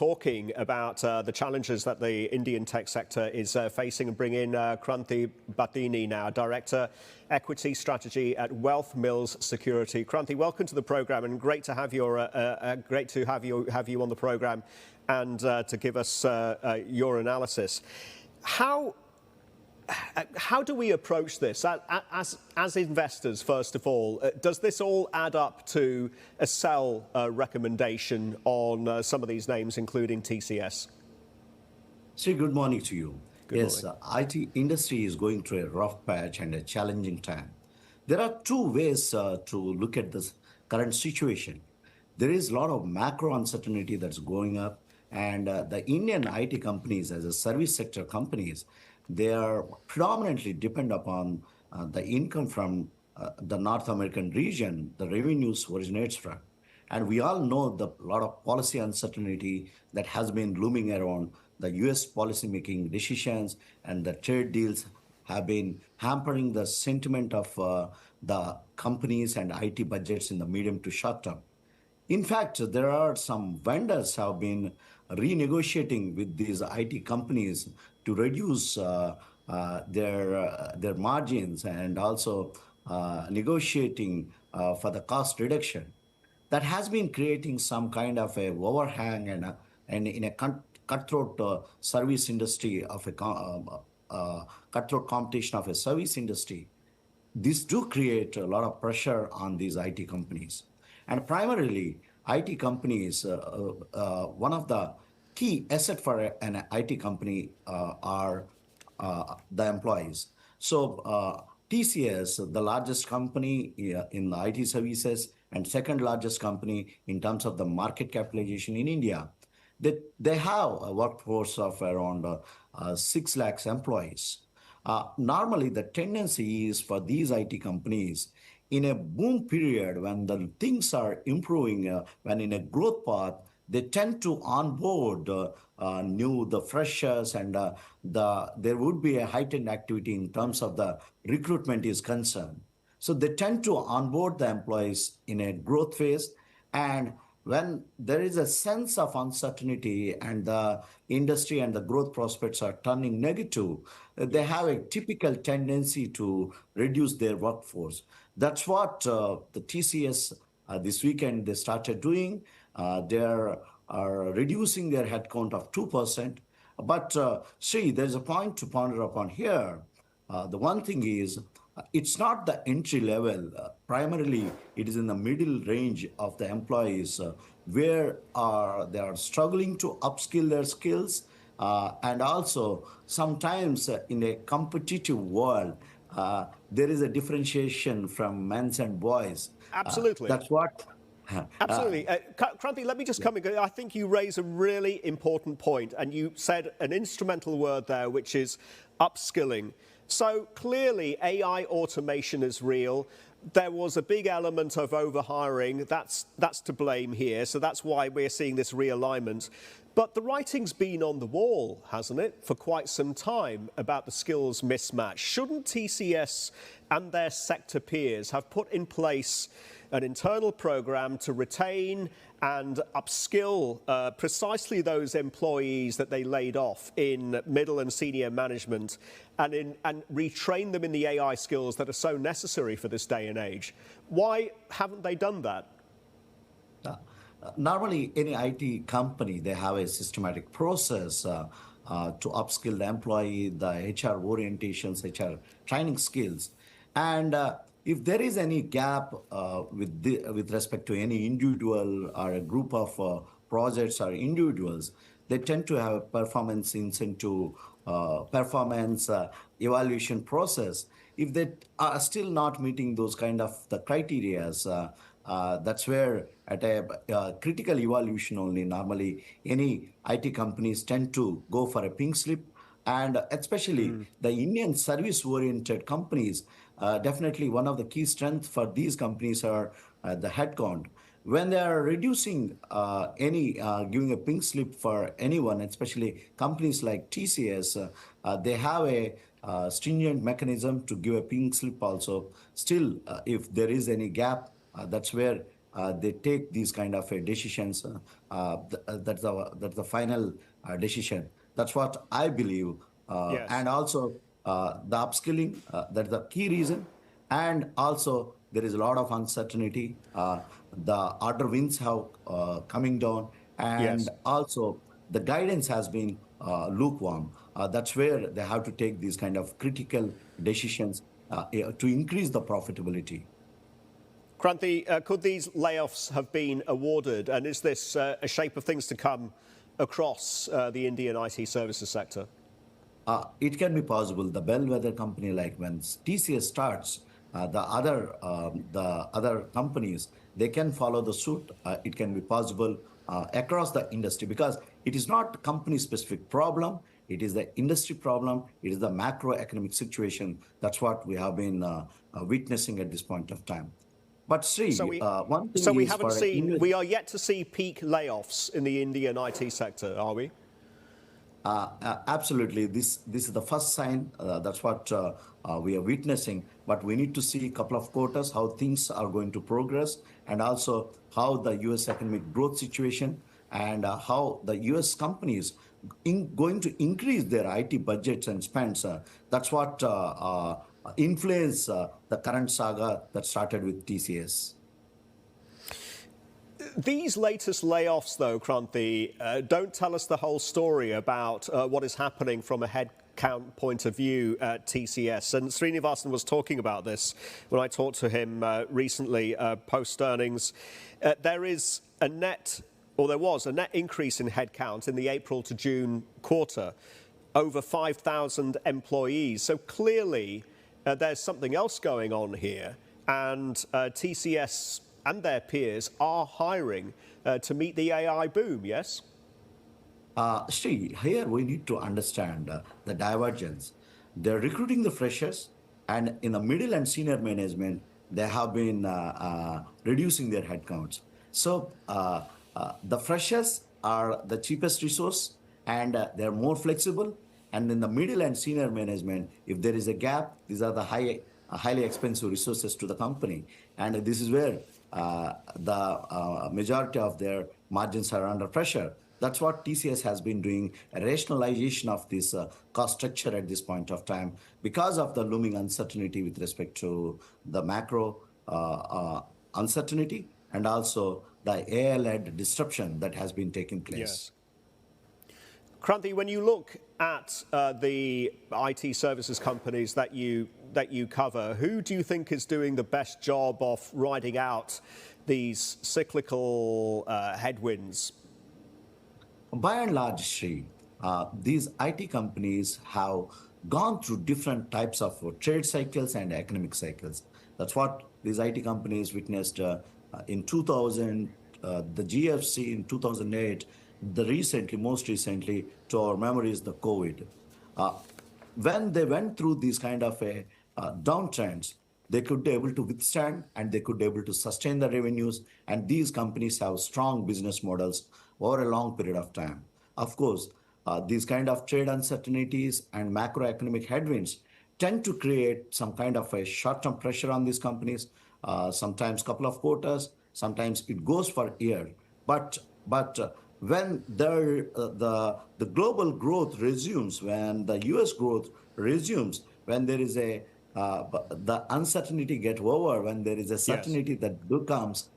talking about the challenges that the Indian tech sector is facing and bring in Kranthi Bathini now, Director, Equity Strategy at Wealth Mills Security. Kranthi, welcome to the program, and great to have you on the program and to give us your analysis. How do we approach this as investors, first of all? Does this all add up to a sell recommendation on some of these names, including TCS? Sri, good morning to you. Good yes, morning. IT industry is going through a rough patch and a challenging time. There are two ways to look at this current situation. There is a lot of macro uncertainty that's going up, and the Indian IT companies, as a service sector companies, they are predominantly depend upon the income from the North American region, the revenues originates from. And we all know the lot of policy uncertainty that has been looming around the US policymaking decisions, and the trade deals have been hampering the sentiment of the companies and IT budgets in the medium to short term. In fact, there are some vendors have been renegotiating with these IT companies to reduce their margins, and also negotiating for the cost reduction. That has been creating some kind of a overhang and in a cutthroat service industry of a cutthroat competition of a service industry. This do create a lot of pressure on these IT companies. And primarily, IT companies, one of the key asset for an IT company are the employees. So TCS, the largest company in the IT services and second largest company in terms of the market capitalization in India, they have a workforce of around 6 lakhs employees. Normally, the tendency is for these IT companies in a boom period when the things are improving, when in a growth path, they tend to onboard the freshers, and there would be a heightened activity in terms of the recruitment is concerned. So they tend to onboard the employees in a growth phase, and when there is a sense of uncertainty and the industry and the growth prospects are turning negative, they have a typical tendency to reduce their workforce. That's what the TCS this weekend they started doing. They are reducing their headcount of 2%. But see, there's a point to ponder upon here. The one thing is, it's not the entry level. Primarily, it is in the middle range of the employees where they are struggling to upskill their skills. And also, sometimes in a competitive world, there is a differentiation from men and boys. Absolutely. That's what. Absolutely. Kranthi, let me just come in. I think you raise a really important point, and you said an instrumental word there, which is upskilling. So clearly, AI automation is real. There was a big element of overhiring. That's to blame here. So that's why we're seeing this realignment. But the writing's been on the wall, hasn't it, for quite some time about the skills mismatch. Shouldn't TCS and their sector peers have put in place an internal program to retain and upskill precisely those employees that they laid off in middle and senior management, and retrain them in the AI skills that are so necessary for this day and age? Why haven't they done that? Normally, any IT company, they have a systematic process to upskill the employee, the HR orientations, HR training skills. And if there is any gap with respect to any individual or a group of projects or individuals, they tend to have a performance incentive, performance evaluation process. If they are still not meeting those kind of the criterias, that's where at a critical evaluation only, normally any IT companies tend to go for a pink slip. And especially the Indian service-oriented companies, definitely one of the key strengths for these companies are the headcount. When they are reducing giving a pink slip for anyone, especially companies like TCS, they have a stringent mechanism to give a pink slip also. Still, if there is any gap, that's where they take these kind of decisions. That's the final decision. That's what I believe. Yes. And also the upskilling, that's the key reason. And also there is a lot of uncertainty. The order wins have coming down, and Yes. also the guidance has been lukewarm. That's where they have to take these kind of critical decisions to increase the profitability. Kranthi, could these layoffs have been awarded, and is this a shape of things to come across the Indian IT services sector? It can be possible. The bellwether company, like when TCS starts, the other companies, they can follow the suit. It can be possible across the industry, because it is not company specific problem. It is the industry problem. It is the macroeconomic situation. That's what we have been witnessing at this point of time. But So Sri, we, one thing so we is haven't for an seen, we are yet to see peak layoffs in the Indian IT sector, are we? Absolutely. This is the first sign. That's what we are witnessing. But we need to see a couple of quarters how things are going to progress, and also how the U.S. economic growth situation, and how the U.S. companies going to increase their IT budgets and spends. That's what influence the current saga that started with TCS. These latest layoffs, though, Kranthi, don't tell us the whole story about what is happening from a headcount point of view at TCS. And Srinivasan was talking about this when I talked to him recently post earnings. There is a net, or there was a net increase in headcount in the April to June quarter, over 5,000 employees. So clearly there's something else going on here, and TCS and their peers are hiring to meet the AI boom, yes? Sri, here we need to understand the divergence. They're recruiting the freshers, and in the middle and senior management, they have been reducing their headcounts. So the freshers are the cheapest resource, and they're more flexible. And in the middle and senior management, if there is a gap, these are the highly expensive resources to the company. And this is where the majority of their margins are under pressure. That's what TCS has been doing, a rationalization of this cost structure at this point of time, because of the looming uncertainty with respect to the macro uncertainty, and also the AI-led disruption that has been taking place. Yes. Kranthi, when you look at the IT services companies that you cover, who do you think is doing the best job of riding out these cyclical headwinds? By and large, Sri, these IT companies have gone through different types of trade cycles and economic cycles. That's what these IT companies witnessed in 2000, the GFC in 2008, most recently, to our memory, is the COVID. Uh, when they went through these kind of downtrends, they could be able to withstand, and they could be able to sustain the revenues. And these companies have strong business models over a long period of time. Of course, these kind of trade uncertainties and macroeconomic headwinds tend to create some kind of a short-term pressure on these companies. Sometimes couple of quarters, sometimes it goes for a year. But when the global growth resumes, when the U.S. growth resumes, when there is the uncertainty get over, when there is a Yes. certainty that becomes,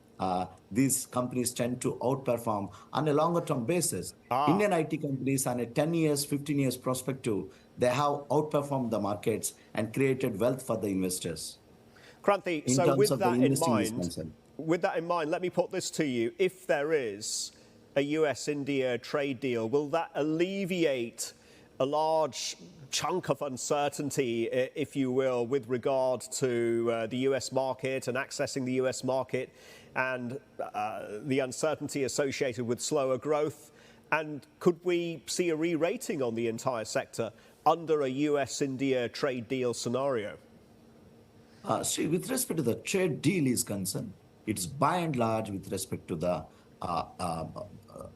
these companies tend to outperform on a longer term basis. Ah, Indian IT companies on a 10 years, 15 years perspective, they have outperformed the markets and created wealth for the investors Kranthi, in so terms of the investing is concerned. with that in mind, let me put this to you. If there is a US-India trade deal, will that alleviate a large chunk of uncertainty, if you will, with regard to the US market and accessing the US market, and the uncertainty associated with slower growth? And could we see a re-rating on the entire sector under a US-India trade deal scenario? See, with respect to the trade deal is concerned, it's by and large with respect to the uh,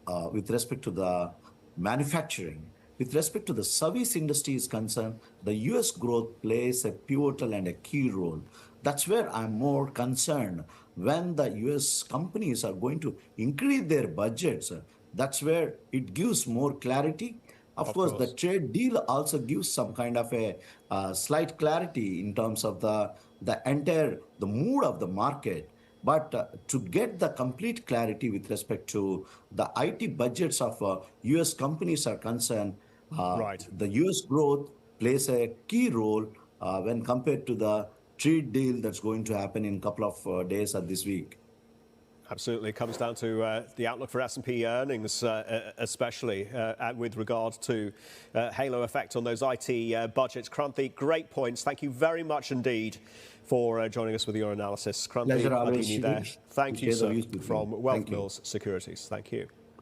uh, manufacturing. With respect to the service industry is concerned, the U.S. growth plays a pivotal and a key role. That's where I'm more concerned when the US companies are going to increase their budgets, that's where it gives more clarity. Of Of course, the course. trade deal also gives some kind of a slight clarity in terms of the mood of the market. But to get the complete clarity with respect to the IT budgets of US companies are concerned, Right. the US growth plays a key role when compared to the trade deal that's going to happen in a couple of days or this week. Absolutely. It comes down to the outlook for S&P earnings, especially with regard to halo effect on those IT budgets. Kranthi, great points. Thank you very much indeed for joining us with your analysis. Kranthi Pleasure always, Bathini there. Shirish, to Thank you, share the sir, views with you. from Wealth Thank you. Mills Securities. Thank you.